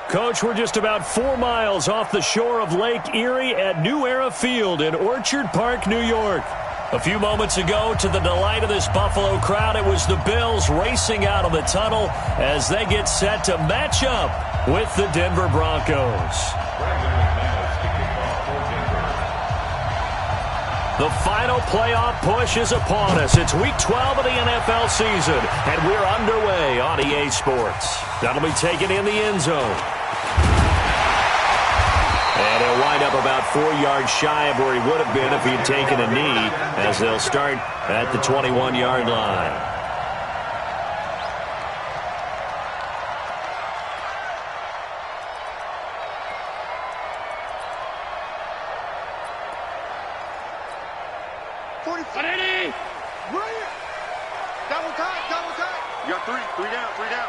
Coach, we're just about 4 miles off the shore of Lake Erie at New Era Field in Orchard Park, New York. A few moments ago, to the delight of this Buffalo crowd, it was the Bills racing out of the tunnel as they get set to match up with the Denver Broncos. The final playoff push is upon us. It's Week 12 of the NFL season, and we're underway on EA Sports. That'll be taken in the end zone. And he'll wind up about 4 yards shy of where he would have been if he'd taken a knee, as they'll start at the 21-yard line. You got three down.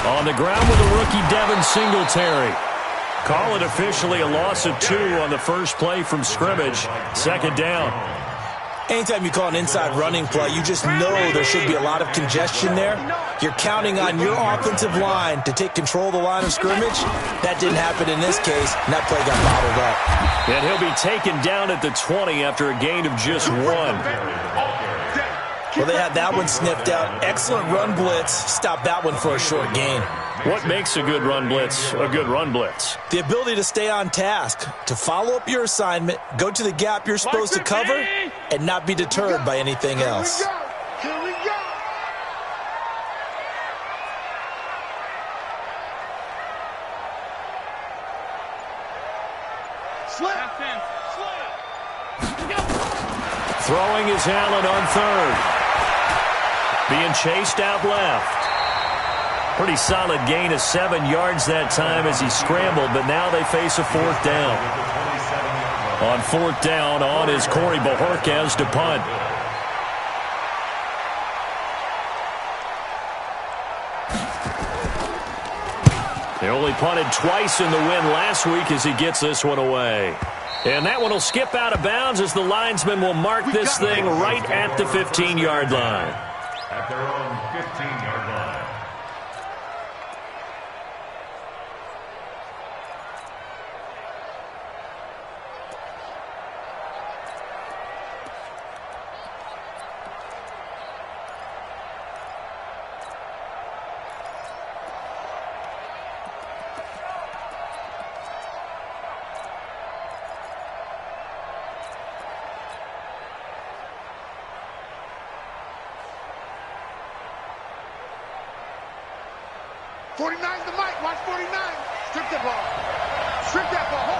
On the ground with the rookie Devin Singletary. Call it officially a loss of 2 on the first play from scrimmage. Second down. Anytime you call an inside running play, you just know there should be a lot of congestion there. You're counting on your offensive line to take control of the line of scrimmage. That didn't happen in this case, and that play got bottled up. And he'll be taken down at the 20 after a gain of just 1. Well, they had that one sniffed out. Excellent run blitz. Stop that one for a short gain. What makes a good run blitz a good run blitz? The ability to stay on task, to follow up your assignment, go to the gap you're supposed to cover, and not be deterred by anything else. Here we go. Throwing is Allen on third. Being chased out left. Pretty solid gain of 7 yards that time as he scrambled, but now they face a 4th down. On 4th down, on is Corey Bojorquez to punt. They only punted twice in the win last week as he gets this one away. And that one will skip out of bounds as the linesman will mark this thing right at the 15-yard line. At their own 15-yard line. The mic. Watch 49. Strip that ball. Strip that ball.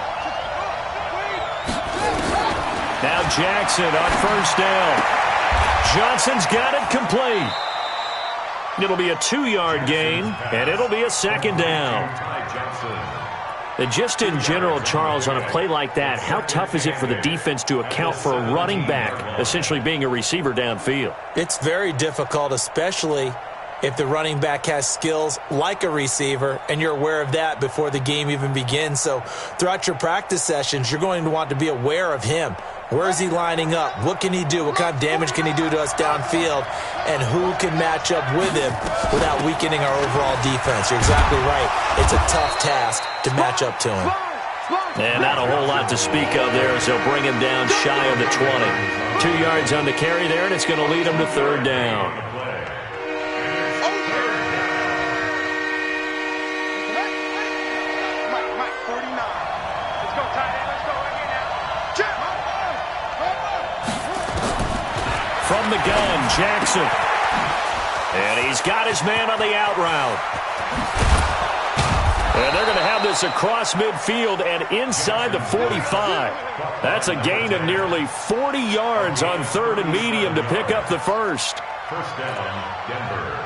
Now Jackson on first down. Johnson's got it complete. It'll be a 2-yard gain, and it'll be a second down. And just in general, Charles, on a play like that, how tough is it for the defense to account for a running back essentially being a receiver downfield? It's very difficult, especially if the running back has skills like a receiver, and you're aware of that before the game even begins. So throughout your practice sessions, you're going to want to be aware of him. Where is he lining up? What can he do? What kind of damage can he do to us downfield? And who can match up with him without weakening our overall defense? You're exactly right. It's a tough task to match up to him. And not a whole lot to speak of there as they'll bring him down shy of the 20. 2 yards on the carry there, and it's going to lead him to third down. From the gun, Jackson. And he's got his man on the out route. And they're going to have this across midfield and inside the 45. That's a gain of nearly 40 yards on third and medium to pick up the first. First down, Denver.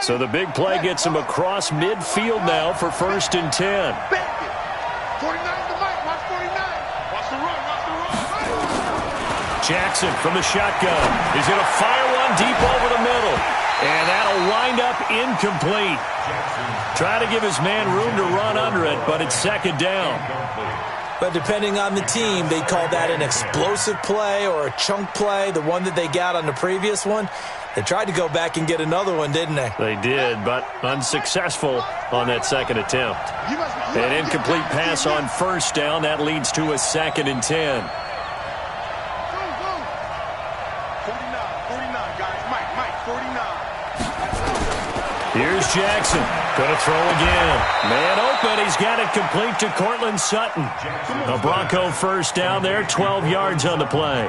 So the big play gets him across midfield now for first and 10. 49 the mic. Watch 49. Watch the run. Jackson from the shotgun. He's going to fire one one deep over the middle. And that'll wind up incomplete. Trying to give his man room to run under it, but it's second down. But depending on the team, they call that an explosive play or a chunk play, the one that they got on the previous one. They tried to go back and get another one, didn't they? They did, but unsuccessful on that second attempt. An incomplete pass on first down. That leads to a 2nd and 10. 49, guys. Mike, 49. Here's Jackson. Going to throw again. Man open. He's got it complete to Cortland Sutton. A Bronco first down there, 12 yards on the play.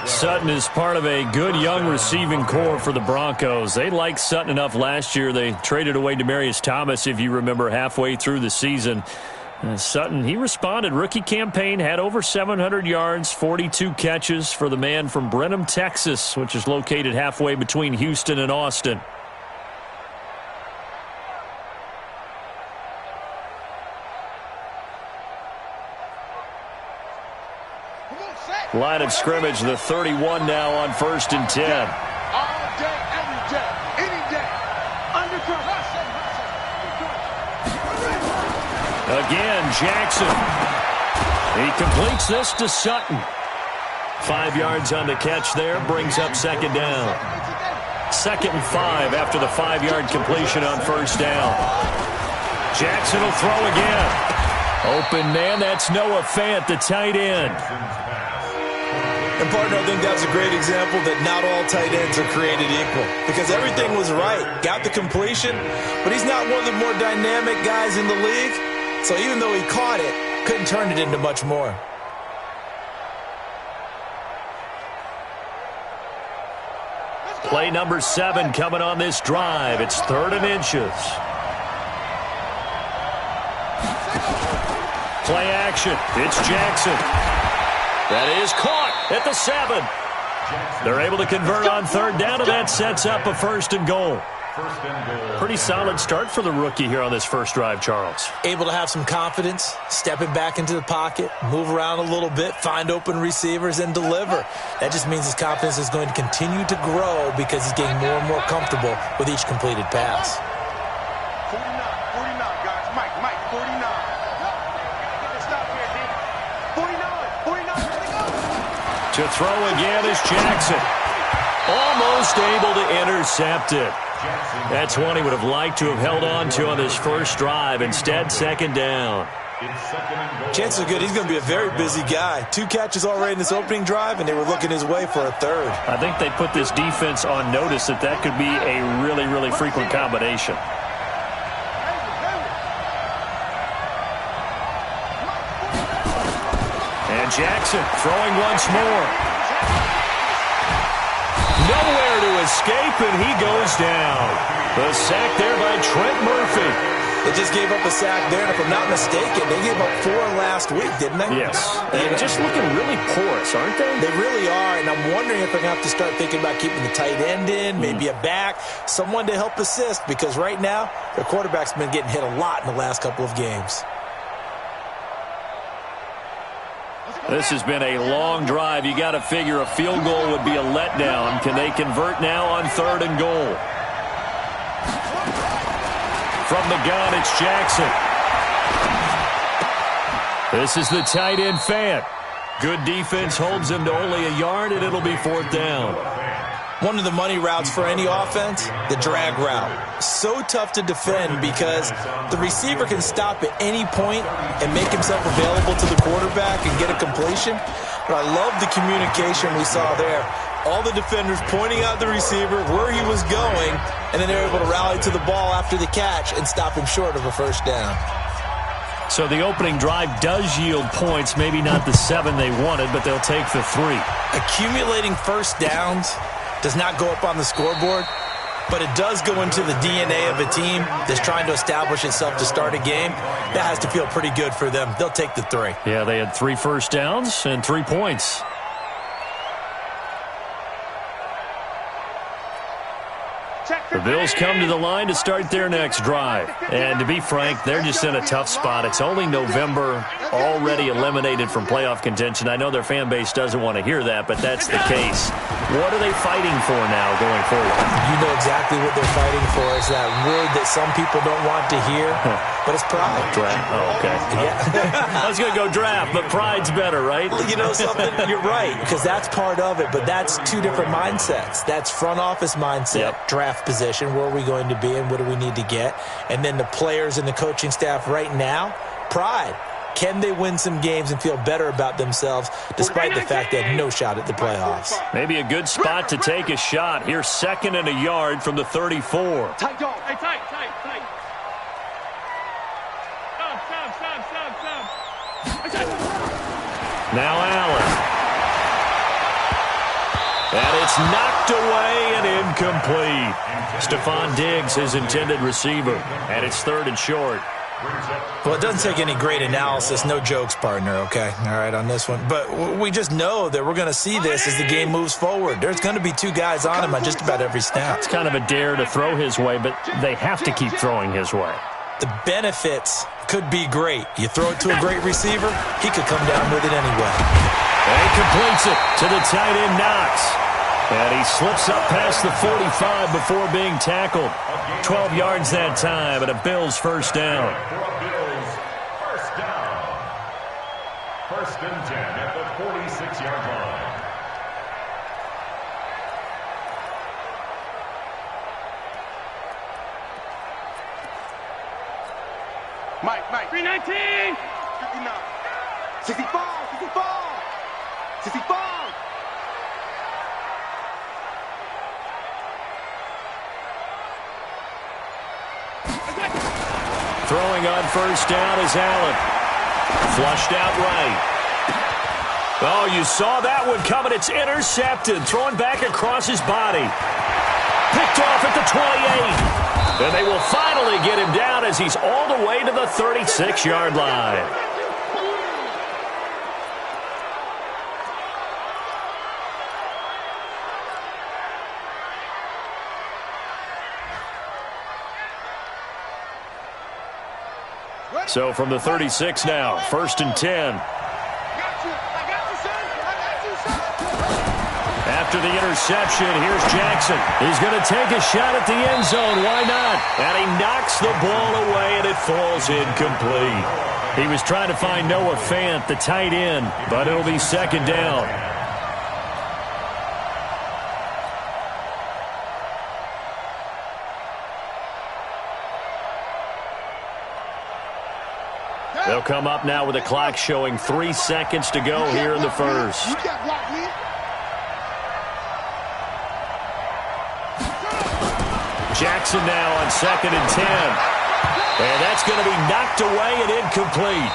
Sutton is part of a good young receiving core for the Broncos. They liked Sutton enough last year. They traded away Demaryius Thomas, if you remember, halfway through the season. Sutton, he responded. Rookie campaign, had over 700 yards, 42 catches for the man from Brenham, Texas, which is located halfway between Houston and Austin. Line of scrimmage, the 31 now on 1st and 10. All day, every day, any day. Again, Jackson. He completes this to Sutton. 5 yards on the catch there, brings up second down. 2nd and 5 after the 5-yard completion on first down. Jackson will throw again. Open man, that's Noah Fant, the tight end. And, partner, I think that's a great example that not all tight ends are created equal because everything was right. Got the completion, but he's not one of the more dynamic guys in the league. So even though he caught it, couldn't turn it into much more. Play number 7 coming on this drive. It's 3rd and inches. Play action. It's Jackson. That is caught at the 7. They're able to convert on 3rd down, and that sets up a 1st and goal. Pretty solid start for the rookie here on this first drive, Charles. Able to have some confidence, stepping back into the pocket, move around a little bit, find open receivers, and deliver. That just means his confidence is going to continue to grow because he's getting more and more comfortable with each completed pass. 49, guys. Mike, 49. Stop here, D. 49. To throw again is Jackson. Almost able to intercept it. That's one he would have liked to have held on to on this first drive. Instead, second down. Chances are good he's going to be a very busy guy. 2 catches already in this opening drive, and they were looking his way for a 3rd. I think they put this defense on notice that that could be a really, really frequent combination. And Jackson throwing once more. Nowhere to escape, and he goes down. The sack there by Trent Murphy. They just gave up a sack there, and if I'm not mistaken, they gave up 4 last week, didn't they? Yes. And just looking really porous, aren't they? They really are, and I'm wondering if they're going to have to start thinking about keeping the tight end in, maybe a back, someone to help assist, because right now, their quarterback's been getting hit a lot in the last couple of games. This has been a long drive. You got to figure a field goal would be a letdown. Can they convert now on 3rd and goal? From the gun, it's Jackson. This is the tight end Fant. Good defense holds him to only a yard, and it'll be 4th down. One of the money routes for any offense, the drag route. So tough to defend because the receiver can stop at any point and make himself available to the quarterback and get a completion. But I love the communication we saw there. All the defenders pointing out the receiver, where he was going, and then they're able to rally to the ball after the catch and stop him short of a 1st down. So the opening drive does yield points, maybe not the 7 they wanted, but they'll take the 3. Accumulating 1st downs does not go up on the scoreboard, but it does go into the DNA of a team that's trying to establish itself to start a game. That has to feel pretty good for them. They'll take the 3. Yeah, they had 3 first downs and 3 points. The Bills come to the line to start their next drive. And to be frank, they're just in a tough spot. It's only November. already eliminated from playoff contention. I know their fan base doesn't want to hear that, but that's the case. What are they fighting for now going forward? You know exactly what they're fighting for. It's that word that some people don't want to hear, but it's pride. Draft. Oh, okay. Yeah. I was going to go draft, but pride's better, right? You know something? You're right, because that's part of it, but that's two different mindsets. That's front office mindset, draft position, where are we going to be and what do we need to get? And then the players and the coaching staff right now, pride. Can they win some games and feel better about themselves despite the fact they had no shot at the playoffs? Maybe a good spot to take a shot. Here's 2nd and a yard from the 34. Tight dog. Hey, tight. Stop. Now Allen. And it's knocked away and incomplete. Stephon Diggs, his intended receiver. And it's 3rd and short. Well, it doesn't take any great analysis, no jokes, partner, okay? All right, on this one. But we just know that we're going to see this as the game moves forward. There's going to be 2 guys on him on just about every snap. It's kind of a dare to throw his way, but they have to keep throwing his way. The benefits could be great. You throw it to a great receiver, he could come down with it anyway. And he completes it to the tight end Knox. And he slips up past the 45 before being tackled. 12 yards that time, and a Bills first down. First down. 1st and 10 at the 46-yard line. Mike. 319. 59. 65. Throwing on first down is Allen. Flushed out right. Oh, you saw that one coming. It's intercepted. Thrown back across his body. Picked off at the 28. And they will finally get him down as he's all the way to the 36-yard line. So from the 36 now, 1st and 10. After the interception, here's Jackson. He's going to take a shot at the end zone. Why not? And he knocks the ball away, and it falls incomplete. He was trying to find Noah Fant, the tight end, but it'll be 2nd down. They'll come up now with the clock showing 3 seconds to go here in the first. You can't block me. Jackson now on 2nd and 10. And that's going to be knocked away and incomplete.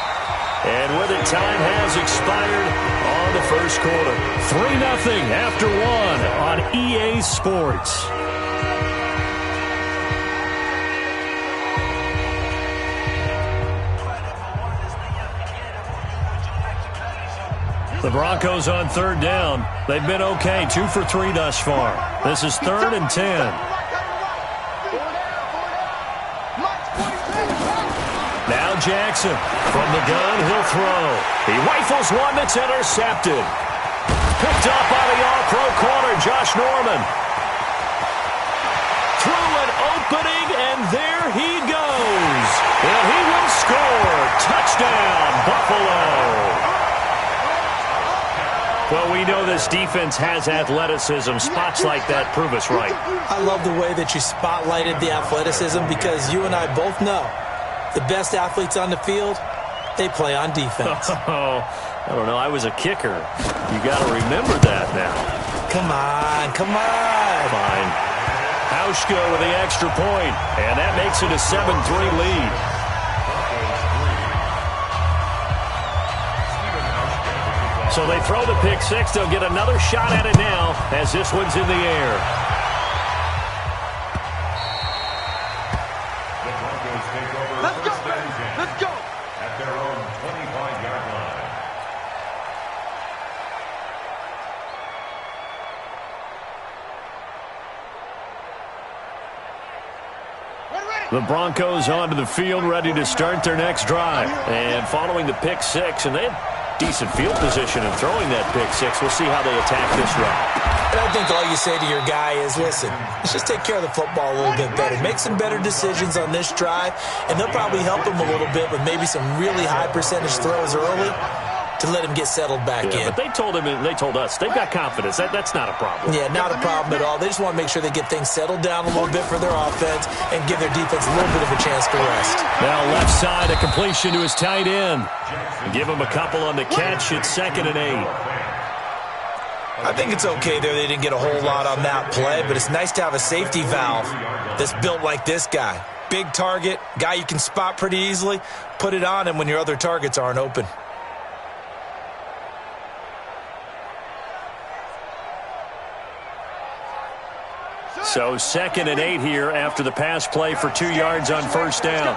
And with it, time has expired on the first quarter. 3-0 after 1 on EA Sports. The Broncos on 3rd down. They've been okay, 2 for 3 thus far. This is 3rd and 10. Now Jackson from the gun, he'll throw. He rifles one that's intercepted. Picked up by the all-pro corner, Josh Norman. Through an opening, and there he goes. And he will score. Touchdown, Buffalo. Well, we know this defense has athleticism. Spots like that prove us right. I love the way that you spotlighted the athleticism because you and I both know the best athletes on the field, they play on defense. Oh, I don't know. I was a kicker. You got to remember that now. Come on. Fine. Hauschka with the extra point, and that makes it a 7-3 lead. So they throw the pick six. They'll get another shot at it now as this one's in the air. The Broncos take over. Let's go. At their own 25-yard line. Ready. The Broncos onto the field, ready to start their next drive. And following the pick six, and they had decent field position in throwing that pick six. We'll see how they attack this run. And I think all you say to your guy is, listen, let's just take care of the football a little bit better. Make some better decisions on this drive, and they'll probably help him a little bit with maybe some really high percentage throws early to let him get settled back in. But they told him, and they told us, they've got confidence. That's not a problem. Yeah, not a problem at all. They just want to make sure they get things settled down a little bit for their offense and give their defense a little bit of a chance to rest. Now left side, a completion to his tight end. Give him a couple on the catch. It's 2nd and 8. I think it's okay there. They didn't get a whole lot on that play, but it's nice to have a safety valve that's built like this guy. Big target, guy you can spot pretty easily. Put it on him when your other targets aren't open. So 2nd and 8 here after the pass play for 2 yards on first down.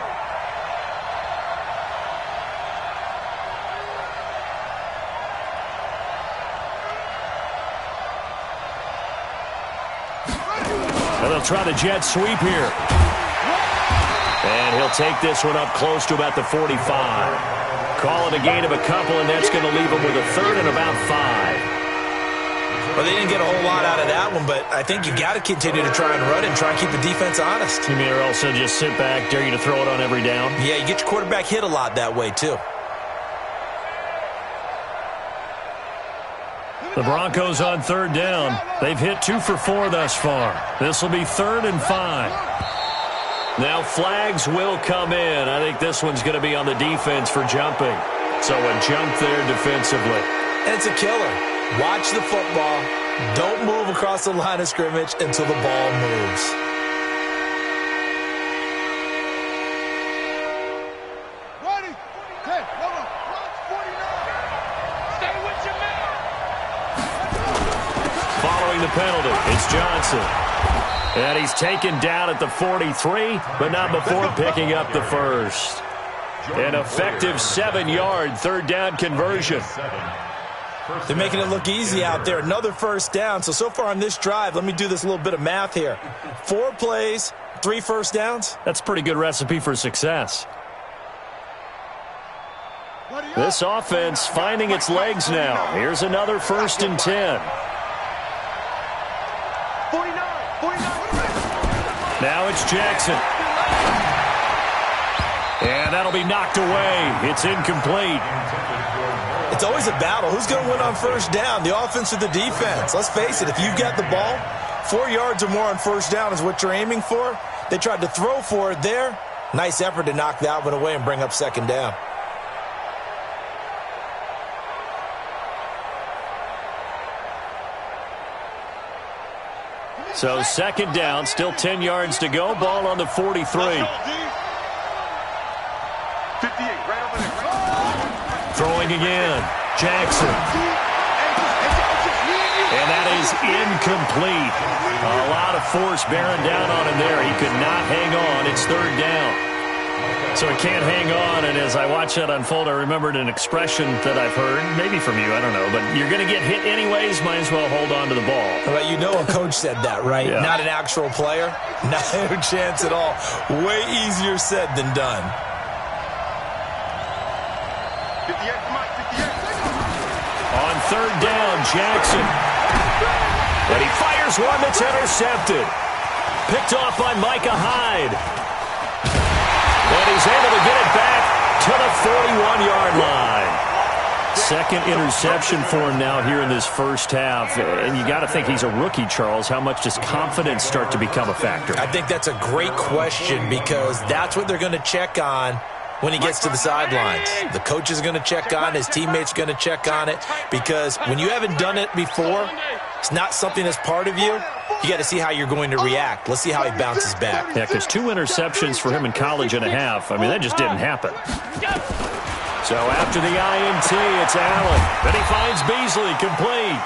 And they'll try the jet sweep here. And he'll take this one up close to about the 45. Call it a gain of a couple, and that's going to leave him with a 3rd and about 5. Well, they didn't get a whole lot out of that one, but I think you got to continue to try and run and try and keep the defense honest. You mean or also just sit back, dare you to throw it on every down? Yeah, you get your quarterback hit a lot that way, too. The Broncos on 3rd down. They've hit 2 for 4 thus far. This will be 3rd and 5. Now flags will come in. I think this one's going to be on the defense for jumping. So a jump there defensively. And it's a killer. Watch the football. Don't move across the line of scrimmage until the ball moves. Ready? 10, 49. Stay with your man. Following the penalty, it's Johnson. And he's taken down at the 43, but not before picking up the first. An effective 7-yard 3rd down conversion. They're making it look easy out there. Another first down. So far on this drive, let me do this little bit of math here. 4 plays, 3 first downs. That's a pretty good recipe for success. This offense finding its legs now. Here's another 1st and 10. 49. Now it's Jackson. And that'll be knocked away. It's incomplete. It's always a battle. Who's going to win on first down, the offense or the defense? Let's face it, if you've got the ball, 4 yards or more on first down is what you're aiming for. They tried to throw for it there. Nice effort to knock that one away and bring up 2nd down. So 2nd down, still 10 yards to go. Ball on the 43. 58, right over there. Throwing again. Jackson. And that is incomplete. A lot of force bearing down on him there. He could not hang on. It's 3rd down. So he can't hang on, and as I watch that unfold, I remembered an expression that I've heard, maybe from you, I don't know, but you're going to get hit anyways, might as well hold on to the ball. Well, you know a coach said that, right? Yeah. Not an actual player. No chance at all. Way easier said than done. 58, come on, 58. On 3rd down, Jackson. And he fires one that's intercepted. Picked off by Micah Hyde. And he's able to get it back to the 41-yard line. 2nd interception for him now here in this first half. And you got to think he's a rookie, Charles. How much does confidence start to become a factor? I think that's a great question because that's what they're going to check on when he gets to the sidelines. The coach is going to check on it. His teammates are going to check on it because when you haven't done it before, it's not something that's part of you. You got to see how you're going to react. Let's see how he bounces back. Yeah, because 2 interceptions for him in college and a half. I mean, that just didn't happen. So after the INT, it's Allen. Then he finds Beasley, complete.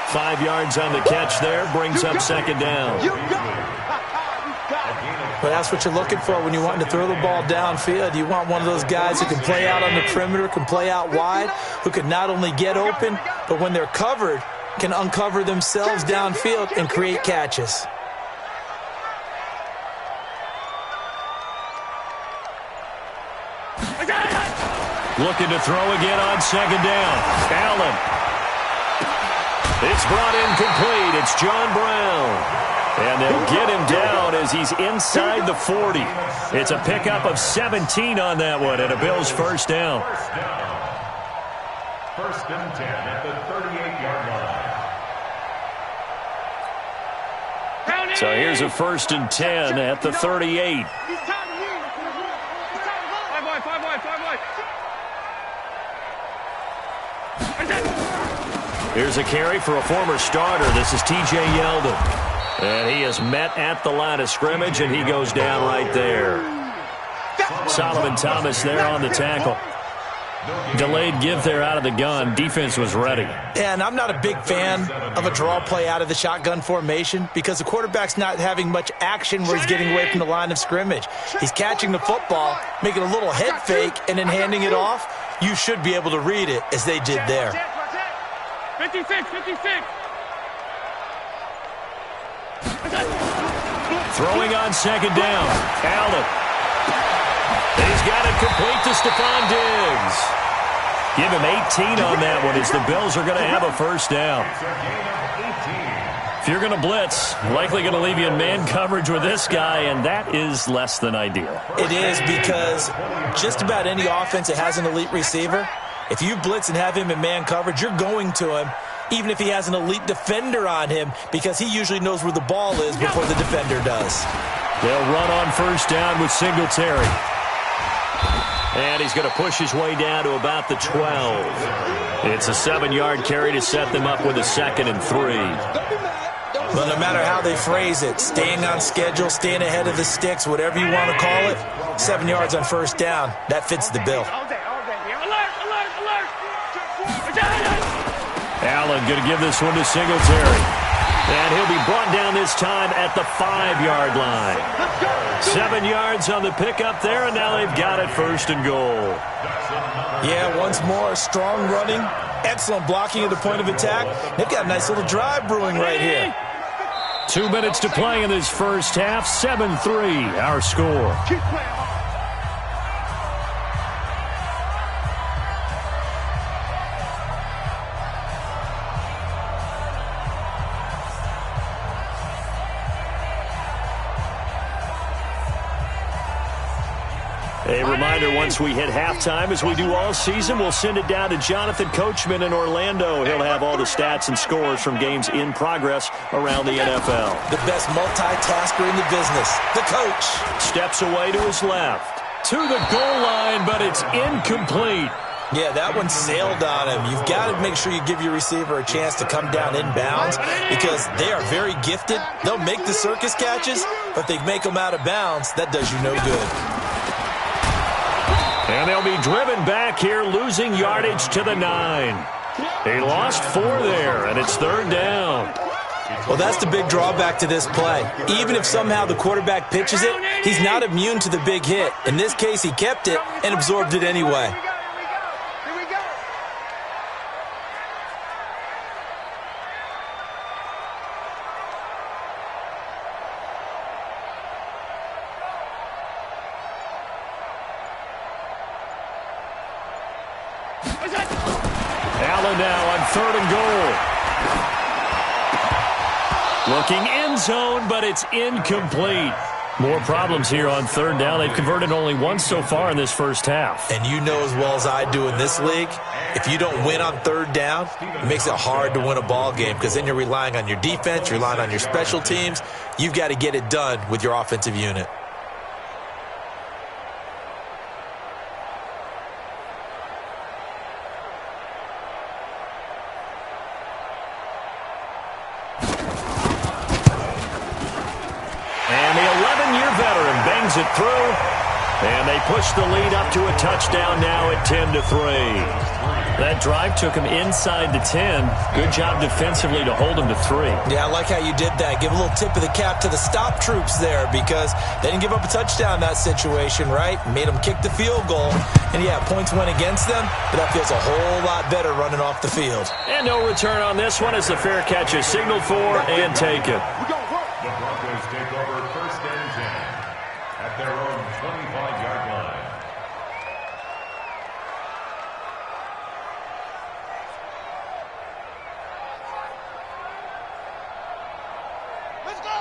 5 yards on the catch there, brings up 2nd down. But that's what you're looking for when you're wanting to throw the ball downfield. You want one of those guys who can play out on the perimeter, can play out wide, who can not only get open, but when they're covered, can uncover themselves downfield and create catches. Looking to throw again on second down. Allen. It's brought in complete. It's John Brown. And they'll get him down as he's inside the 40. It's a pickup of 17 on that one and a Bills first down. First and 10 at the 38-yard line. So here's a first and 10 at the 38. Here's a carry for a former starter. This is T.J. Yeldon. And he is met at the line of scrimmage, and he goes down right there. Solomon Thomas there on the tackle. Delayed give there out of the gun. Defense was ready. Yeah, and I'm not a big fan of a draw play out of the shotgun formation because the quarterback's not having much action where he's getting away from the line of scrimmage. He's catching the football, making a little head fake, and then handing it off. You should be able to read it as they did there. 56. Throwing on second down. Allen. He's got it complete to Stephon Diggs. Give him 18 on that one as the Bills are going to have a first down. If you're going to blitz, likely going to leave you in man coverage with this guy, and that is less than ideal. It is because just about any offense that has an elite receiver, if you blitz and have him in man coverage, you're going to him, even if he has an elite defender on him, because he usually knows where the ball is before the defender does. They'll run on first down with Singletary. And he's going to push his way down to about the 12. It's a 7-yard carry to set them up with a 2nd and 3. Well, no matter how they phrase it, staying on schedule, staying ahead of the sticks, whatever you want to call it, 7 yards on first down, that fits the bill. Allen going to give this one to Singletary. And he'll be brought down this time at the 5-yard line. 7 yards on the pickup there, and now they've got it first and goal. Yeah, once more, strong running, excellent blocking at the point of attack. They've got a nice little drive brewing right here. 2 minutes to play in this first half. 7-3, our score. A reminder, once we hit halftime, as we do all season, we'll send it down to Jonathan Coachman in Orlando. He'll have all the stats and scores from games in progress around the NFL. The best multitasker in the business, the coach. Steps away to his left. To the goal line, but it's incomplete. Yeah, that one sailed on him. You've got to make sure you give your receiver a chance to come down inbounds because they are very gifted. They'll make the circus catches, but they make them out of bounds. That does you no good. And they'll be driven back here, losing yardage to the 9. They lost 4 there, and it's 3rd down. Well, that's the big drawback to this play. Even if somehow the quarterback pitches it, he's not immune to the big hit. In this case, he kept it and absorbed it anyway. Allen now on 3rd and goal. Looking end zone, but it's incomplete. More problems here on 3rd down. They've converted only once so far in this first half. And you know as well as I do in this league, if you don't win on 3rd down, it makes it hard to win a ball game because then you're relying on your defense, you're relying on your special teams. You've got to get it done with your offensive unit. It through, and they push the lead up to a touchdown now at 10-3. That drive took him inside the 10. Good job defensively to hold him to 3. Yeah, I like how you did that. Give a little tip of the cap to the stop troops there because they didn't give up a touchdown in that situation, right? Made them kick the field goal, and yeah, points went against them, but that feels a whole lot better running off the field. And no return on this one as the fair catch is signaled for and taken. The Broncos take over 1st and 10 at their own 25-yard line.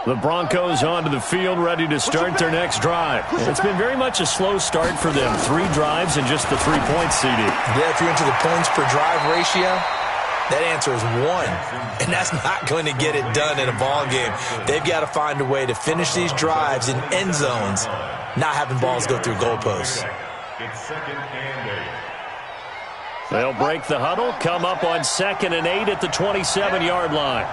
The Broncos onto the field, ready to start their next drive. And it's been very much a slow start for them. 3 drives and just the 3 points, CD. Yeah, if you're into the points per drive ratio, that answer is 1. And that's not going to get it done in a ball game. They've got to find a way to finish these drives in end zones, not having balls go through goalposts. It's 2nd and 8. They'll break the huddle, come up on 2nd and 8 at the 27-yard line.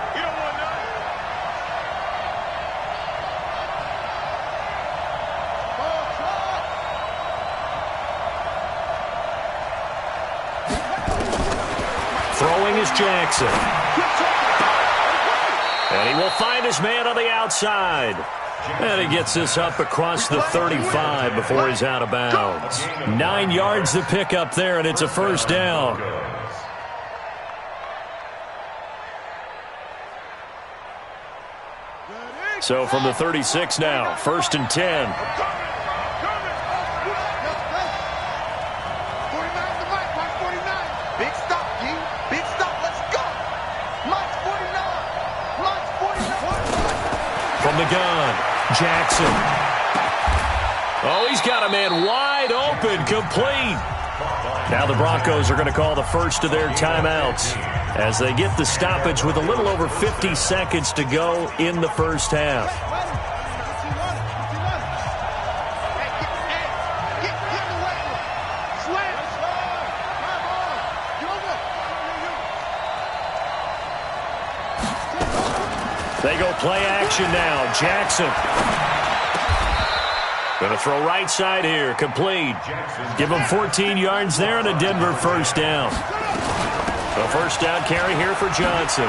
Throwing is Jackson. And he will find his man on the outside. And he gets this up across the 35 before he's out of bounds. 9 yards to pick up there, and it's a first down. So from the 36 now, 1st and 10. From the gun, Jackson. Oh, he's got a man wide open, complete. Now the Broncos are going to call the first of their timeouts as they get the stoppage with a little over 50 seconds to go in the first half. They go play action now. Jackson. Going to throw right side here. Complete. Give him 14 yards there and a Denver first down. The first down carry here for Johnson.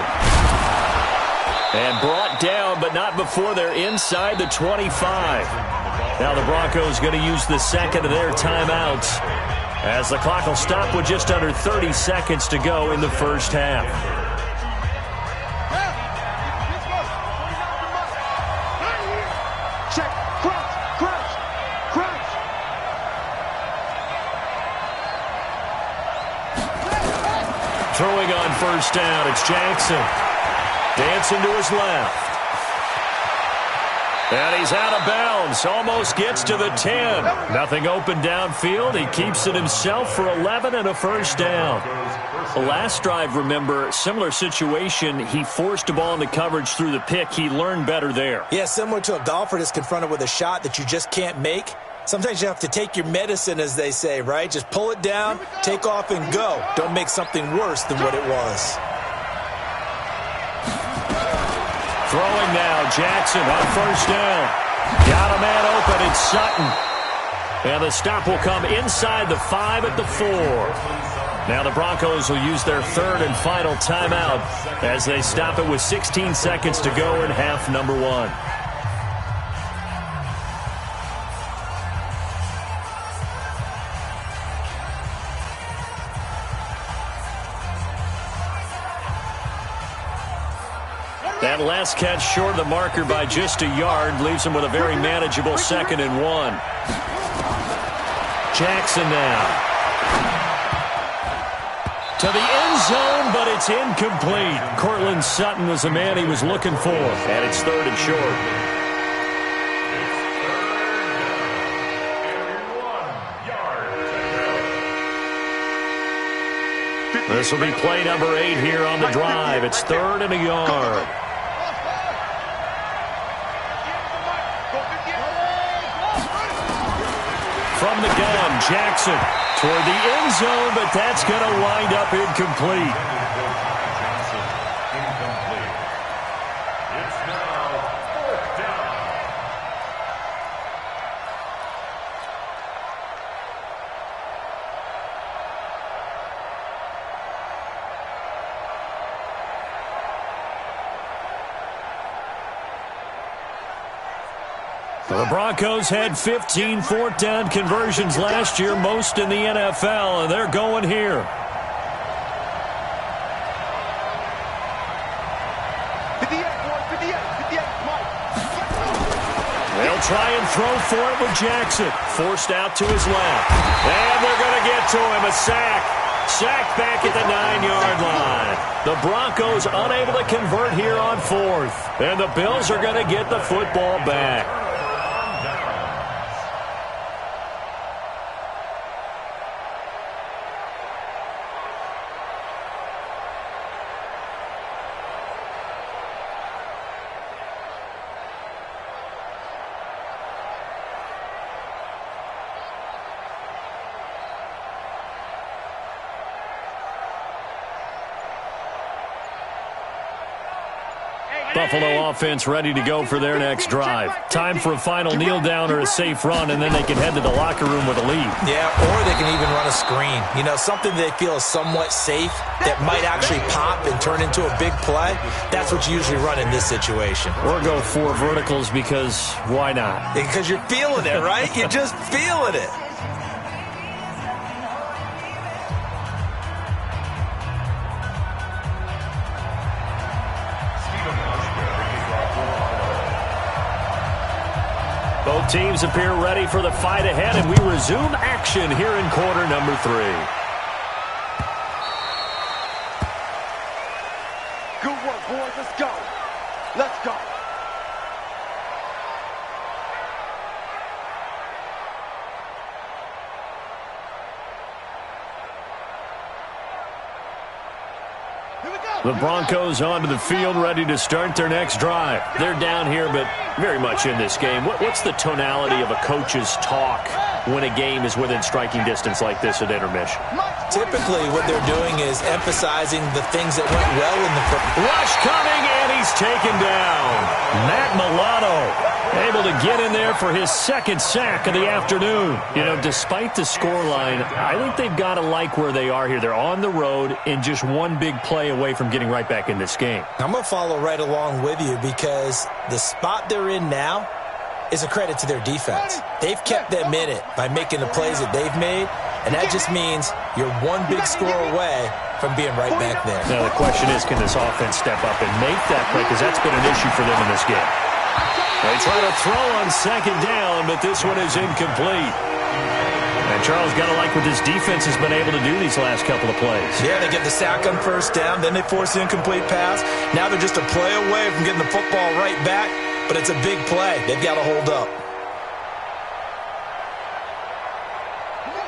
And brought down, but not before they're inside the 25. Now the Broncos going to use the second of their timeouts as the clock will stop with just under 30 seconds to go in the first half. Throwing on first down, it's Jackson. Dancing to his left. And he's out of bounds. Almost gets to the 10. Nothing open downfield. He keeps it himself for 11 and a first down. The last drive, remember, similar situation. He forced a ball into coverage through the pick. He learned better there. Yeah, similar to a golfer that's confronted with a shot that you just can't make. Sometimes you have to take your medicine, as they say, right? Just pull it down, take off, and go. Don't make something worse than what it was. Throwing now, Jackson on first down. Got a man open, it's Sutton. And the stop will come inside the 5 at the 4. Now the Broncos will use their third and final timeout as they stop it with 16 seconds to go in half number 1. That last catch short of the marker by just a yard leaves him with a very manageable 2nd and 1. Jackson now. To the end zone, but it's incomplete. Cortland Sutton was the man he was looking for. And it's 3rd and short. This will be play number 8 here on the drive. It's 3rd and a yard. From the gun, Jackson toward the end zone, but that's going to wind up incomplete. It's now 4th down. The Broncos had 15 fourth down conversions last year, most in the NFL, and they're going here. They'll try and throw for it with Jackson. Forced out to his left. And they're going to get to him, a sack. Sacked back at the 9-yard line. The Broncos unable to convert here on 4th. And the Bills are going to get the football back. Buffalo offense ready to go for their next drive. Time for a final kneel down or a safe run, and then they can head to the locker room with a lead. Yeah, or they can even run a screen. You know, something they feel is somewhat safe that might actually pop and turn into a big play. That's what you usually run in this situation. Or go 4 verticals because why not? Because you're feeling it, right? You're just feeling it. Both teams appear ready for the fight ahead, and we resume action here in quarter number 3. Good work, boys. Let's go. Let's go. The Broncos onto the field, ready to start their next drive. They're down here, but very much in this game. What's the tonality of a coach's talk when a game is within striking distance like this at intermission? Typically, what they're doing is emphasizing the things that went well in the football. Rush coming, and he's taken down. Matt Milano able to get in there for his 2nd sack of the afternoon. You know, despite the scoreline, I think they've got to like where they are here. They're on the road and just one big play away from getting right back in this game. I'm going to follow right along with you because the spot they're in now is a credit to their defense. They've kept them in it by making the plays that they've made, and that just means you're one big score away from being right back there. Now, the question is, can this offense step up and make that play? Because that's been an issue for them in this game. They try to throw on 2nd down, but this one is incomplete. And Charles, got to like what this defense has been able to do these last couple of plays. Yeah, they get the sack on 1st down, then they force the incomplete pass. Now they're just a play away from getting the football right back, but it's a big play. They've got to hold up.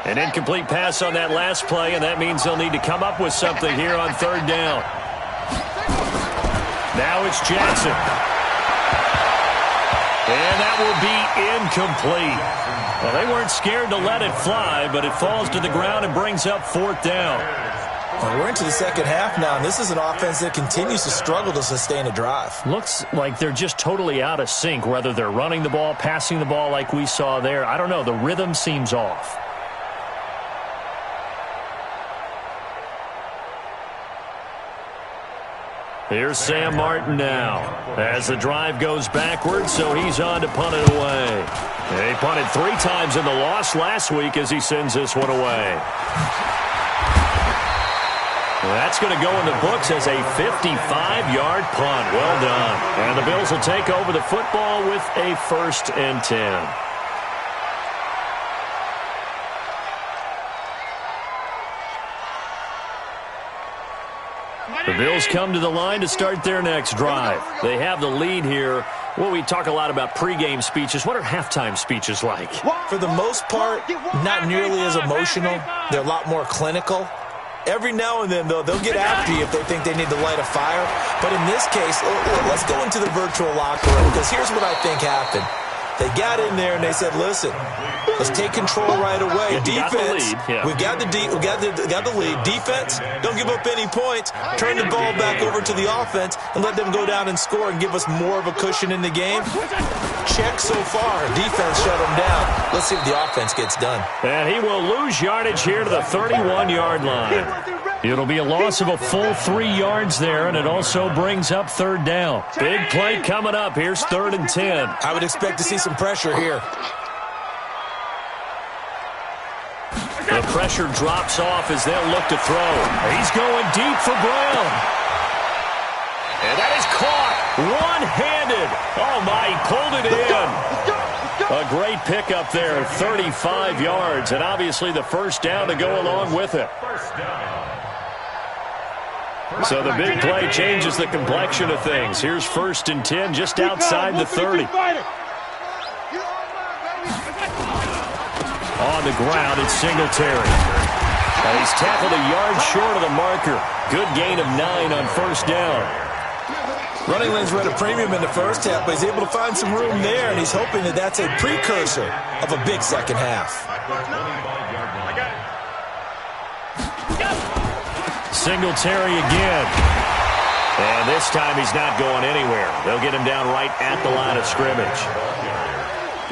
An incomplete pass on that last play, and that means they'll need to come up with something here on 3rd down. Now it's Jackson. And that will be incomplete. Well, they weren't scared to let it fly, but it falls to the ground and brings up 4th down. Well, we're into the 2nd half now, and this is an offense that continues to struggle to sustain a drive. Looks like they're just totally out of sync, whether they're running the ball, passing the ball like we saw there. I don't know. The rhythm seems off. Here's Sam Martin now as the drive goes backwards, so he's on to punt it away. He punted 3 times in the loss last week as he sends this one away. That's going to go in the books as a 55-yard punt. Well done. And the Bills will take over the football with a 1st and 10. The Bills come to the line to start their next drive. They have the lead here. Well, we talk a lot about pregame speeches. What are halftime speeches like? For the most part, not nearly as emotional. They're a lot more clinical. Every now and then, though, they'll get after you if they think they need to light a fire. But in this case, let's go into the virtual locker room, because here's what I think happened. They got in there and they said, listen, let's take control right away. Defense, we've got the lead. Defense, don't give up any points. Turn the ball back over to the offense and let them go down and score and give us more of a cushion in the game. Check so far. Defense shut them down. Let's see if the offense gets done. And he will lose yardage here to the 31-yard line. It'll be a loss of a full 3 yards there, and it also brings up 3rd down. Big play coming up. Here's 3rd and 10. I would expect to see some pressure here. The pressure drops off as they'll look to throw. He's going deep for Brown. And that is caught one-handed. Oh, my, he pulled it in. A great pickup there, 35 yards, and obviously the first down to go along with it. So the big play changes the complexion of things. Here's 1st and 10 just outside the 30. On the ground, it's Singletary. He's tackled a yard short of the marker. Good gain of 9 on 1st down. Running lanes were at a premium in the first half, but he's able to find some room there, and he's hoping that that's a precursor of a big second half. Singletary again. And this time he's not going anywhere. They'll get him down right at the line of scrimmage.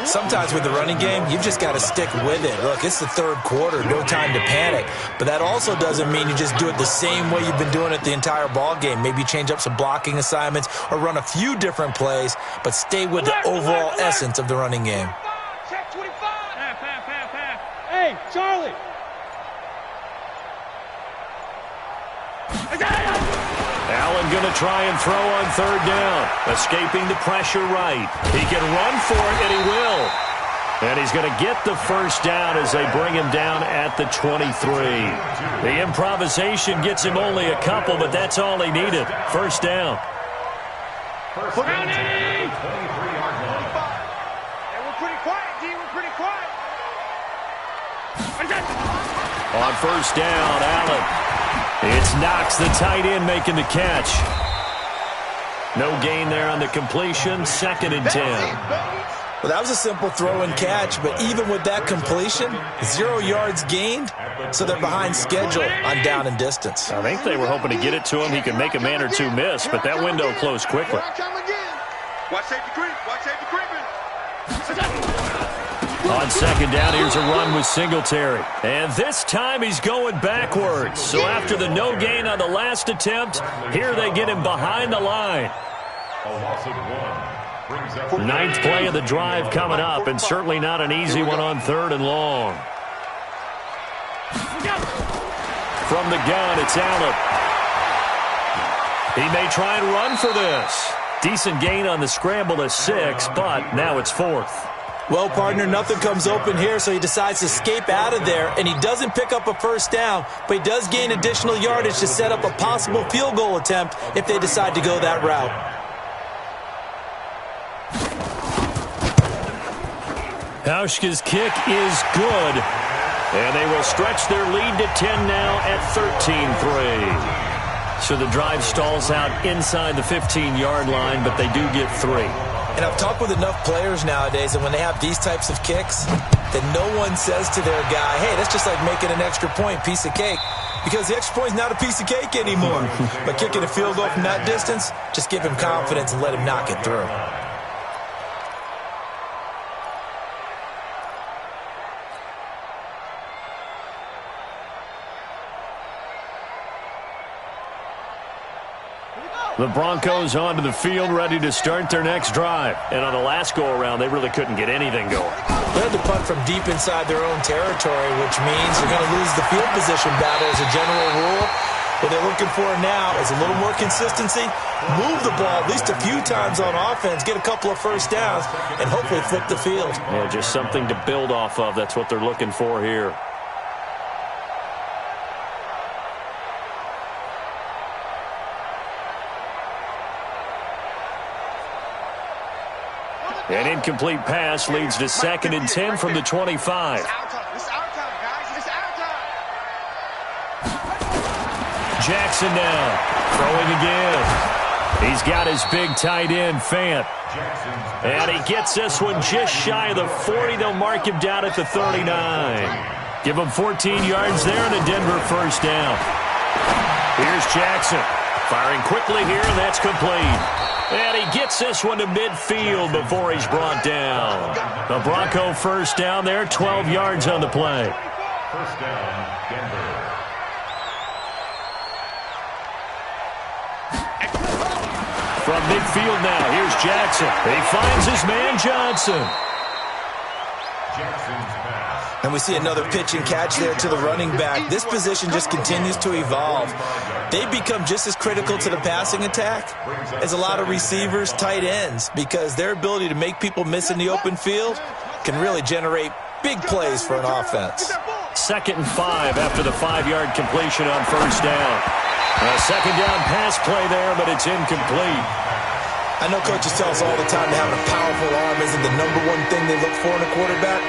Sometimes with the running game, you've just got to stick with it. Look, it's the 3rd quarter, no time to panic. But that also doesn't mean you just do it the same way you've been doing it the entire ball game. Maybe change up some blocking assignments or run a few different plays, but stay with the overall essence of the running game. Check 25. Pass. Hey, Charlie. Allen going to try and throw on 3rd down. Escaping the pressure right. He can run for it, and he will. And he's going to get the 1st down as they bring him down at the 23. The improvisation gets him only a couple, but that's all he needed. 1st down. Hey, we're pretty quiet, D. We're pretty quiet. On 1st down, Allen. It's Knox, the tight end, making the catch. No gain there on the completion. 2nd and 10. Well, that was a simple throw and catch, but even with that completion, 0 yards gained, so they're behind schedule on down and distance. I think they were hoping to get it to him. He could make a man or two miss, but that window closed quickly. Watch safety creep. Watch safety creeping. On 2nd down, here's a run with Singletary. And this time he's going backwards. So after the no gain on the last attempt, here they get him behind the line. A loss of 1. 9th play of the drive coming up, and certainly not an easy one on 3rd and long. From the gun, it's Allen. He may try and run for this. Decent gain on the scramble to 6, but now it's 4th. Well, partner, nothing comes open here, so he decides to escape out of there, and he doesn't pick up a 1st down, but he does gain additional yardage to set up a possible field goal attempt if they decide to go that route. Hauschka's kick is good, and they will stretch their lead to 10 now at 13-3. So the drive stalls out inside the 15-yard line, but they do get 3. And I've talked with enough players nowadays that when they have these types of kicks, that no one says to their guy, hey, that's just like making an extra point, piece of cake. Because the extra point is not a piece of cake anymore. But kicking a field goal from that distance, just give him confidence and let him knock it through. The Broncos onto the field, ready to start their next drive. And on the last go-around, they really couldn't get anything going. They had to punt from deep inside their own territory, which means they're going to lose the field position battle as a general rule. What they're looking for now is a little more consistency, move the ball at least a few times on offense, get a couple of 1st downs, and hopefully flip the field. Yeah, just something to build off of. That's what they're looking for here. An incomplete pass leads to 2nd and 10 from the 25. It's our time. It's our time, guys. It's our time. Jackson now, throwing again. He's got his big tight end, Fant. And he gets this one just shy of the 40. They'll mark him down at the 39. Give him 14 yards there and a Denver 1st down. Here's Jackson, firing quickly here, and that's complete. And he gets this one to midfield before he's brought down. The Bronco 1st down there, 12 yards on the play. 1st down, Denver. From midfield now, here's Jackson. He finds his man, Johnson. Jackson's pass And we see another pitch and catch there to the running back. This position just continues to evolve. They become just as critical to the passing attack as a lot of receivers, tight ends, because their ability to make people miss in the open field can really generate big plays for an offense. 2nd and 5 after the 5-yard completion on first down. A second down pass play there, but it's incomplete. I know coaches tell us all the time that having a powerful arm isn't the #1 thing they look for in a quarterback.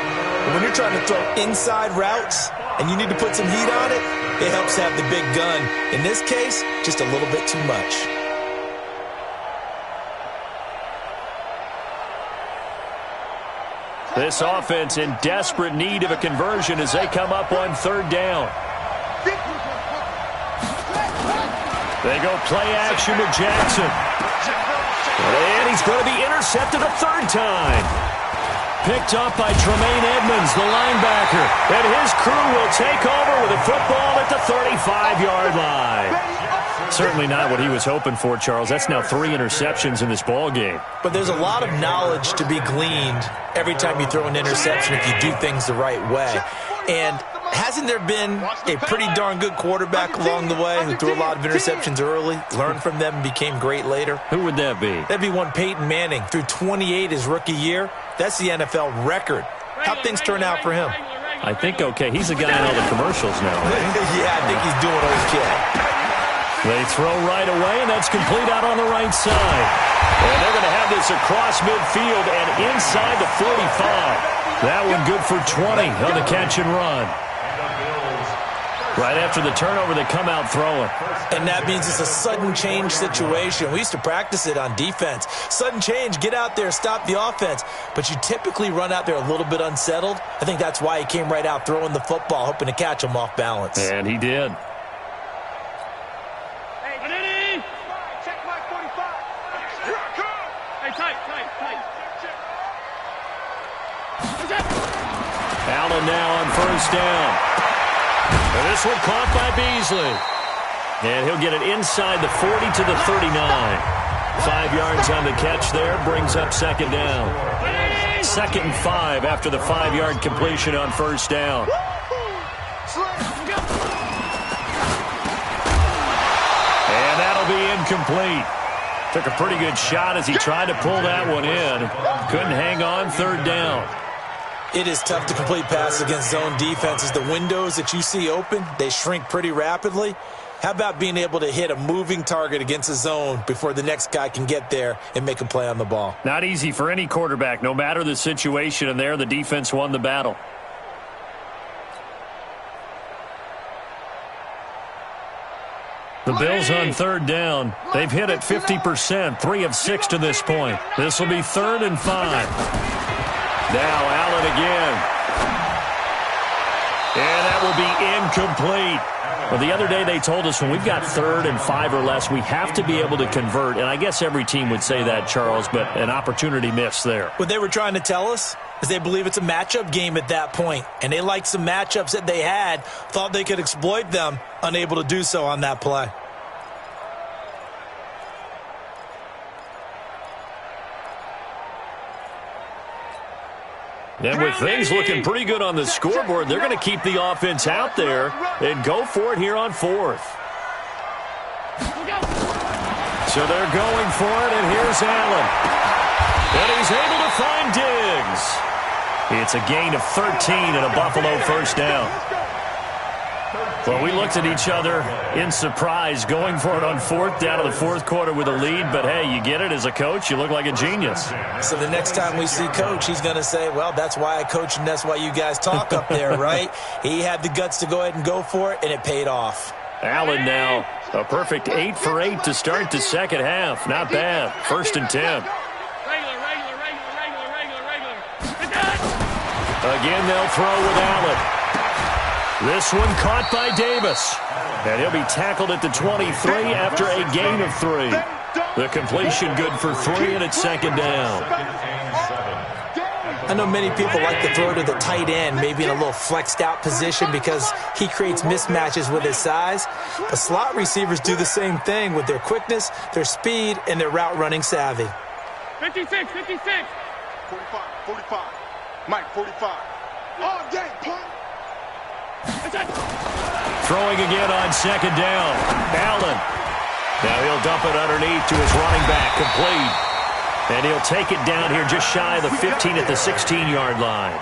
But when you're trying to throw inside routes and you need to put some heat on it, it helps to have the big gun. In this case, just a little bit too much. This offense in desperate need of a conversion as they come up on 3rd down. They go play action with Jackson. And he's going to be intercepted a 3rd time. Picked up by Tremaine Edmonds, the linebacker. And his crew will take over with a football at the 35-yard line. Certainly not what he was hoping for, Charles. That's now 3 interceptions in this ball game. But there's a lot of knowledge to be gleaned every time you throw an interception if you do things the right way. And hasn't there been a pretty darn good quarterback along the way who threw a lot of interceptions early, learned from them, and became great later? Who would that be? That'd be one Peyton Manning. Threw 28 his rookie year. That's the NFL record. How'd things turn out for him? I think okay. He's the guy in all the commercials now, right? Yeah, I think he's doing okay. They throw right away, and that's complete out on the right side. And they're going to have this across midfield and inside the 45. That one good for 20 on the catch and run. Right after the turnover, they come out throwing. And that means it's a sudden change situation. We used to practice it on defense. Sudden change, get out there, stop the offense. But you typically run out there a little bit unsettled. I think that's why he came right out throwing the football, hoping to catch him off balance. And he did. Hey, check my 45. Hey, tight. Allen now on first down. And this one caught by Beasley. And he'll get it inside the 40 to the 39. 5 yards on the catch there, brings up 2nd down. 2nd and 5 after the 5-yard completion on first down. And that'll be incomplete. Took a pretty good shot as he tried to pull that one in. Couldn't hang on, 3rd down. It is tough to complete passes against zone defenses. The windows that you see open, they shrink pretty rapidly. How about being able to hit a moving target against a zone before the next guy can get there and make a play on the ball? Not easy for any quarterback, no matter the situation, and there the defense won the battle. The Bills on 3rd down. They've hit it 50%, 3 of 6 to this point. This will be 3rd and 5. Now Allen again. And that will be incomplete. Well, the other day they told us when we've got 3rd and 5 or less, we have to be able to convert. And I guess every team would say that, Charles, but an opportunity missed there. What they were trying to tell us is they believe it's a matchup game at that point. And they liked some matchups that they had, thought they could exploit them, unable to do so on that play. And with things looking pretty good on the scoreboard, they're going to keep the offense out there and go for it here on 4th. So they're going for it, and here's Allen. And he's able to find Diggs. It's a gain of 13 and a Buffalo first down. Well, we looked at each other in surprise, going for it on 4th down to the 4th quarter with a lead. But, hey, you get it as a coach. You look like a genius. So the next time we see Coach, he's going to say, well, that's why I coach and that's why you guys talk up there, right? He had the guts to go ahead and go for it, and it paid off. Allen now a perfect 8 for 8 to start the second half. Not bad. 1st and 10. Regular. Again, they'll throw with Allen. This one caught by Davis. And he'll be tackled at the 23 after a gain of 3. The completion good for 3, and it's 2nd down. I know many people like to throw to the tight end, maybe in a little flexed out position because he creates mismatches with his size. But slot receivers do the same thing with their quickness, their speed, and their route running savvy. 56. 45. Mike, 45. All day, punk. Throwing again on second down. Allen. Now he'll dump it underneath to his running back, complete. And he'll take it down here just shy of the 15 at the 16-yard line.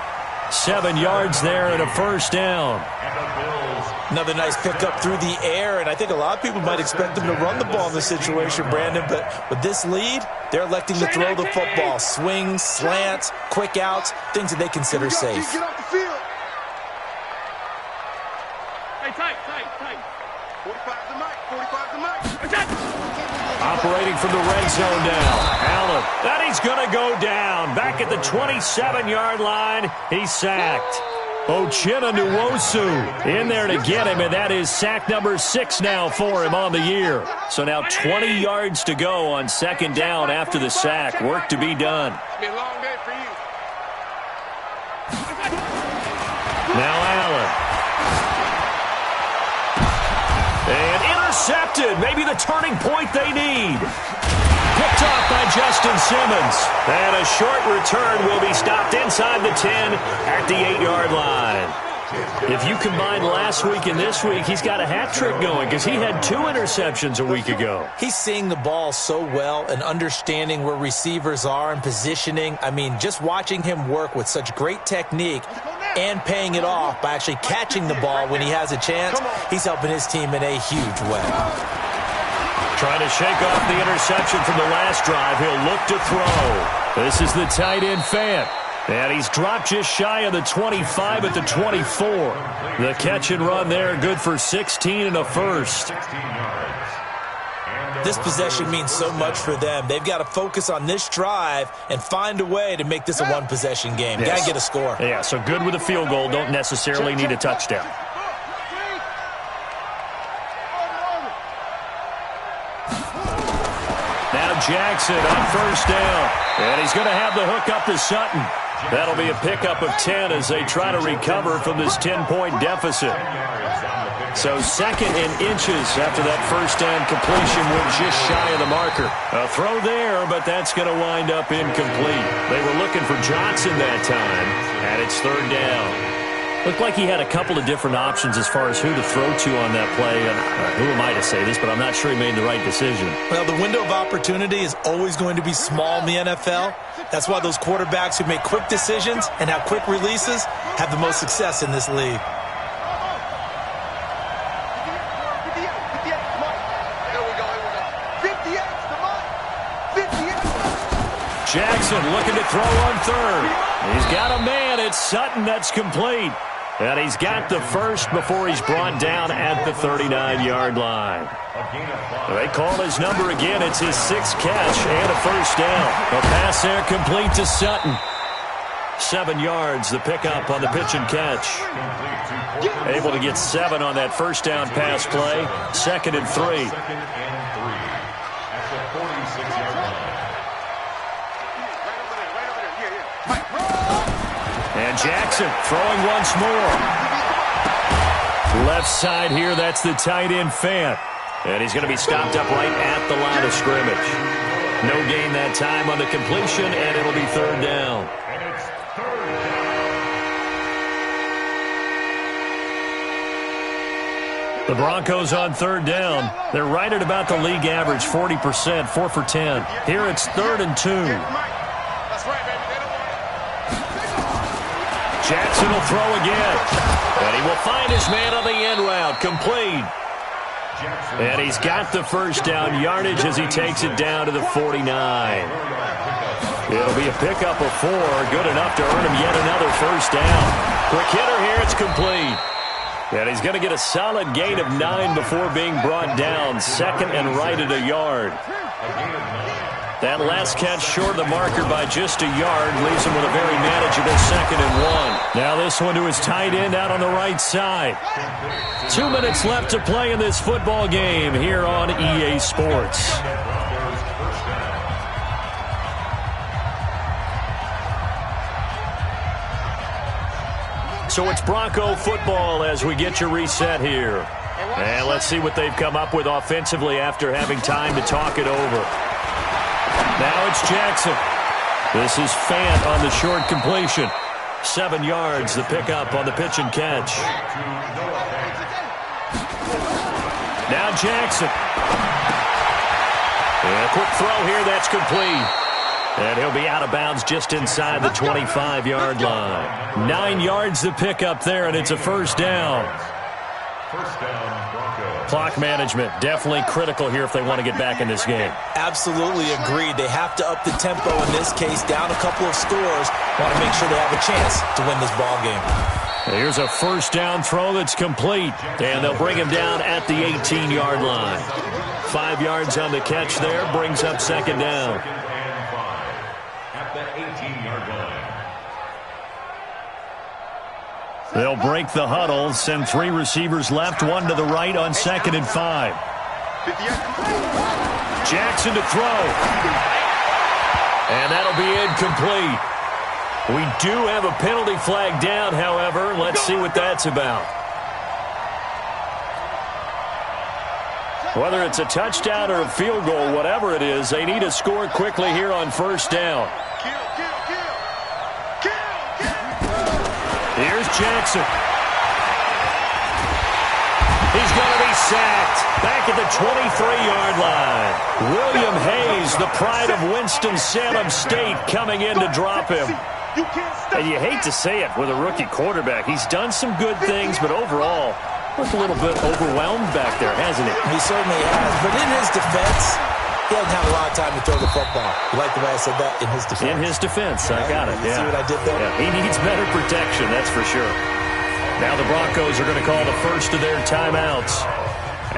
7 yards there and a first down. Another nice pickup through the air, and I think a lot of people might expect them to run the ball in this situation, Brandon, but with this lead, they're electing to throw the football. Swings, slants, quick outs, things that they consider safe. Get off the field. Hey, tight. 45 to Mike. 45 to Mike. Operating from the red zone now. Allen. And he's going to go down. Back at the 27-yard line. He's sacked. Uchenna Nwosu in there to get him, and that is sack number 6 now for him on the year. So now 20 yards to go on second down after the sack. Work to be done. It's been a long day for you. Now Allen. And intercepted. Maybe the turning point they need. Picked off by Justin Simmons. And a short return will be stopped inside the 10 at the 8-yard line. If you combine last week and this week, he's got a hat trick going because he had 2 interceptions a week ago. He's seeing the ball so well and understanding where receivers are and positioning. I mean, just watching him work with such great technique and paying it off by actually catching the ball when he has a chance, he's helping his team in a huge way. Trying to shake off the interception from the last drive. He'll look to throw. This is the tight end Fant. And he's dropped just shy of the 25 at the 24. The catch and run there, good for 16 and a first. This possession means so much for them. They've got to focus on this drive and find a way to make this a one-possession game. Yes. Got to get a score. Yeah, so good with a field goal. Don't necessarily need a touchdown. Now Jackson on first down. And he's going to have the hook up to Sutton. That'll be a pickup of 10 as they try to recover from this 10-point deficit. So second in inches after that first down completion went just shy of the marker. A throw there, but that's going to wind up incomplete. They were looking for Johnson that time, and it's third down. Looked like he had a couple of different options as far as who to throw to on that play. Who am I to say this, but I'm not sure he made the right decision. Well, the window of opportunity is always going to be small in the NFL. That's why those quarterbacks who make quick decisions and have quick releases have the most success in this league. Jackson looking to throw on third. He's got a man. It's Sutton that's complete. And he's got the first before he's brought down at the 39-yard line. They call his number again. It's his 6th catch and a first down. A pass there complete to Sutton. 7 yards, the pickup on the pitch and catch. Able to get 7 on that first down pass play. 2nd and 3. And Jackson throwing once more. Left side here, that's the tight end Fant. And he's going to be stopped up right at the line of scrimmage. No gain that time on the completion, and it'll be third down. The Broncos on third down. They're right at about the league average, 40%, 4 for 10. Here it's 3rd and 2. Jackson will throw again. And he will find his man on the end route. Complete. And he's got the first down yardage as he takes it down to the 49. It'll be a pickup of 4. Good enough to earn him yet another first down. Quick hitter here. It's complete. And he's going to get a solid gain of 9 before being brought down. 2nd and right at a yard. That last catch short of the marker by just a yard leaves him with a very manageable 2nd and 1. Now this one to his tight end out on the right side. 2 minutes left to play in this football game here on EA Sports. So it's Bronco football as we get you reset here. And let's see what they've come up with offensively after having time to talk it over. Now it's Jackson. This is Fant on the short completion. 7 yards, the pickup on the pitch and catch. Now Jackson. And a quick throw here, that's complete. And he'll be out of bounds just inside the 25-yard line. 9 yards the pickup there, and it's a first down. First down, Broncos. Clock management, definitely critical here if they want to get back in this game. Absolutely agreed. They have to up the tempo in this case, down a couple of scores. Want to make sure they have a chance to win this ball game. Here's a first down throw that's complete, and they'll bring him down at the 18-yard line. 5 yards on the catch there, brings up second down. Second and 5 at the 18-yard line. They'll break the huddle, send 3 receivers left, 1 to the right on 2nd and 5. Jackson to throw. And that'll be incomplete. We do have a penalty flag down, however. Let's see what that's about. Whether it's a touchdown or a field goal, whatever it is, they need to score quickly here on first down. Here's Jackson. He's going to be sacked back at the 23-yard line. William Hayes, the pride of Winston-Salem State, coming in to drop him. And you hate to say it with a rookie quarterback. He's done some good things, but overall, looked a little bit overwhelmed back there, hasn't he? He certainly has. But in his defense, he hasn't had a lot of time to throw the football. You like the way I said that? In his defense. In his defense. I got it, yeah. See what I did there? Yeah, he needs better protection, that's for sure. Now the Broncos are going to call the first of their timeouts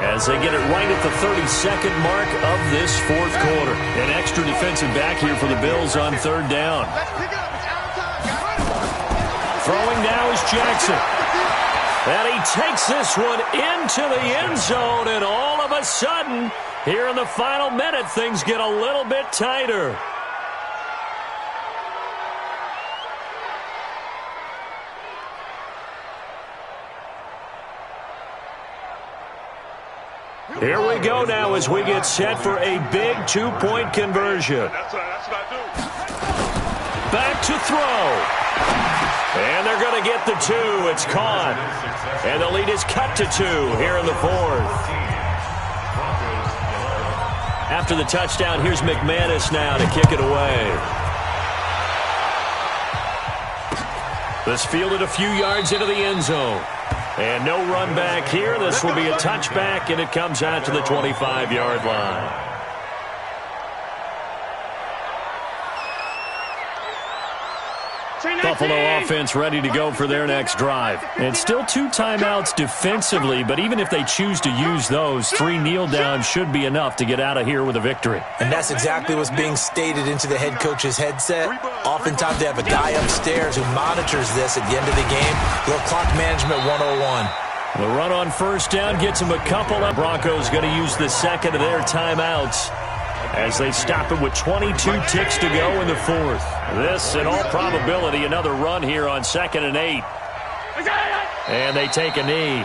as they get it right at the 32nd mark of this fourth quarter. An extra defensive back here for the Bills on third down. Throwing now is Jackson. And he takes this one into the end zone, and all of a sudden, here in the final minute, things get a little bit tighter. Here we go now as we get set for a big 2-point conversion. That's what I do. Back to throw. And they're going to get the 2. It's caught. And the lead is cut to 2 here in the fourth. After the touchdown, here's McManus now to kick it away. This fielded a few yards into the end zone. And no run back here. This will be a touchback, and it comes out to the 25-yard line. Buffalo offense ready to go for their next drive. And still 2 timeouts defensively, but even if they choose to use those, 3 kneel downs should be enough to get out of here with a victory. And that's exactly what's being stated into the head coach's headset. Oftentimes they have a guy upstairs who monitors this at the end of the game. Little clock management 101. The run on first down gets them a couple. The Broncos going to use the second of their timeouts as they stop it with 22 ticks to go in the fourth. This, in all probability, another run here on 2nd and 8. And they take a knee.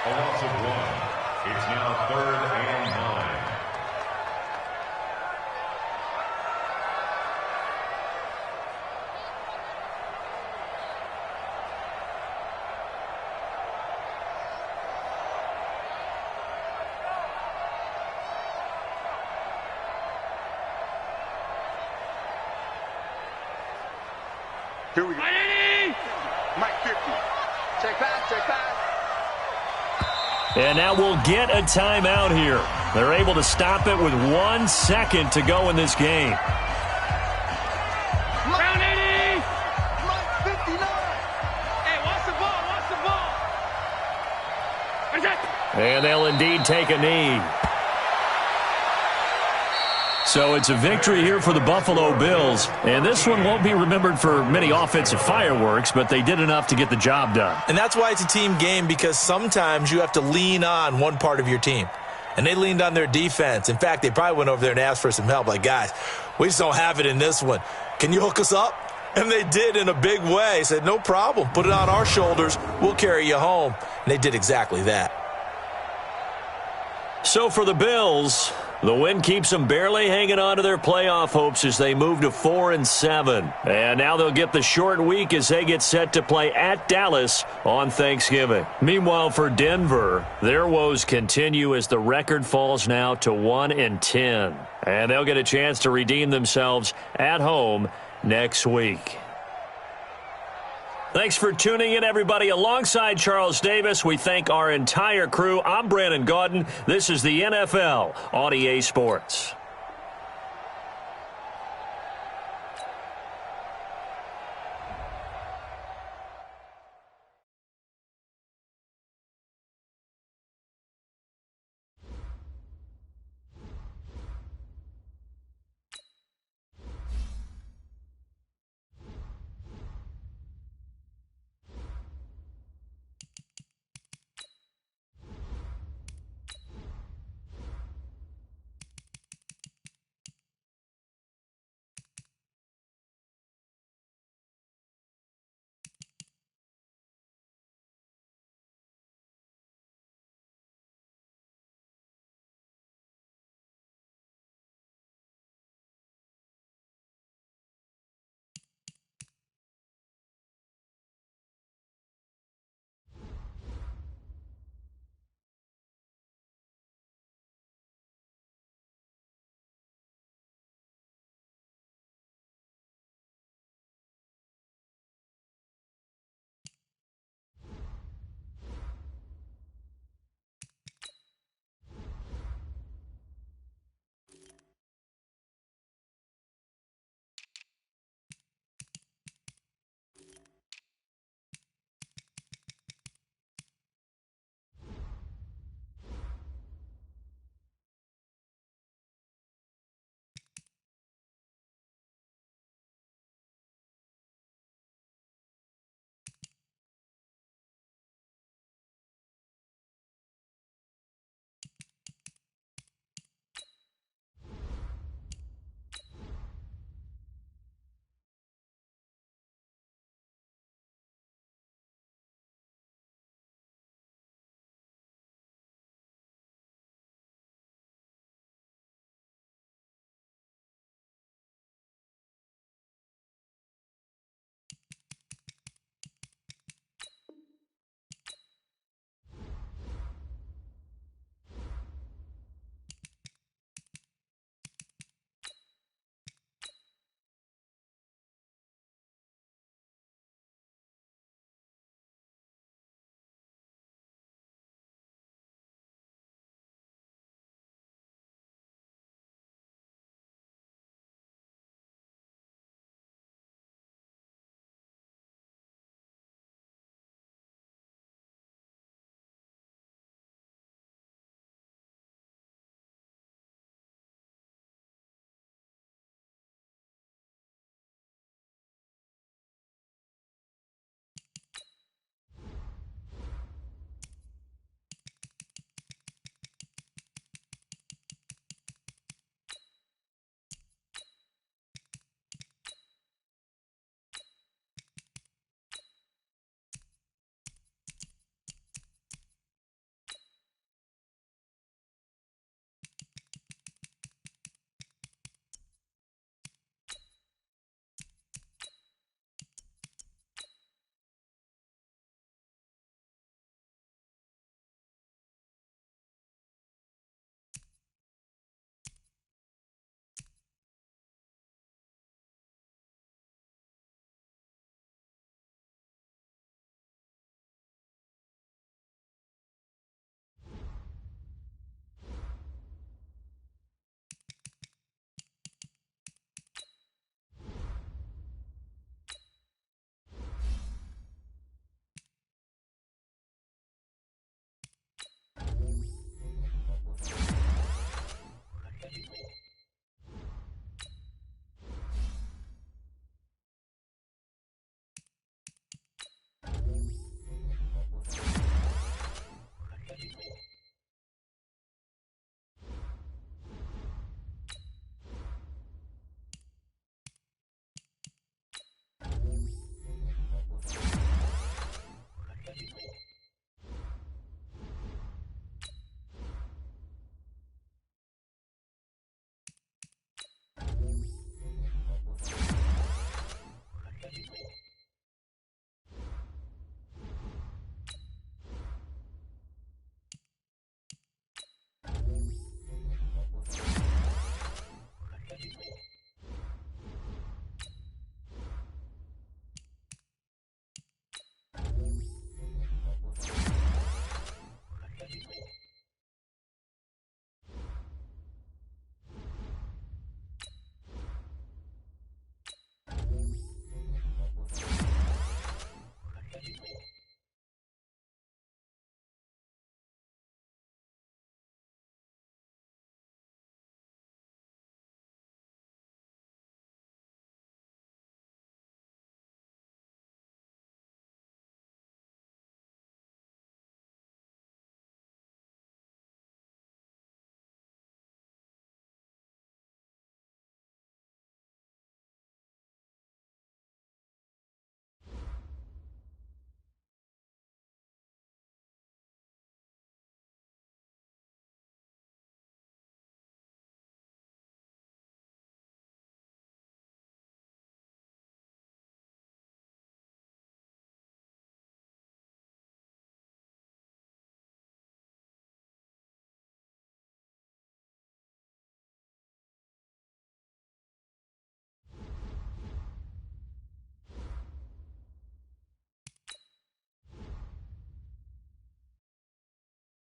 A loss of 1. It's now 3rd and 9. Here we go. Mike 50. Check back, check back. And now we'll get a timeout here. They're able to stop it with 1 second to go in this game. Round 80. Mike 59. Hey, watch the ball, watch the ball. And they'll indeed take a knee. So it's a victory here for the Buffalo Bills. And this one won't be remembered for many offensive fireworks, but they did enough to get the job done. And that's why it's a team game, because sometimes you have to lean on one part of your team. And they leaned on their defense. In fact, they probably went over there and asked for some help. Like, guys, we just don't have it in this one. Can you hook us up? And they did in a big way. Said, no problem. Put it on our shoulders. We'll carry you home. And they did exactly that. So for the Bills, The win keeps them barely hanging on to their playoff hopes as they move to 4-7. And now they'll get the short week as they get set to play at Dallas on Thanksgiving. Meanwhile, for Denver, their woes continue as the record falls now to 1-10. And they'll get a chance to redeem themselves at home next week. Thanks for tuning in, everybody. Alongside Charles Davis, we thank our entire crew. I'm Brandon Gaudin. This is the NFL on EA Sports.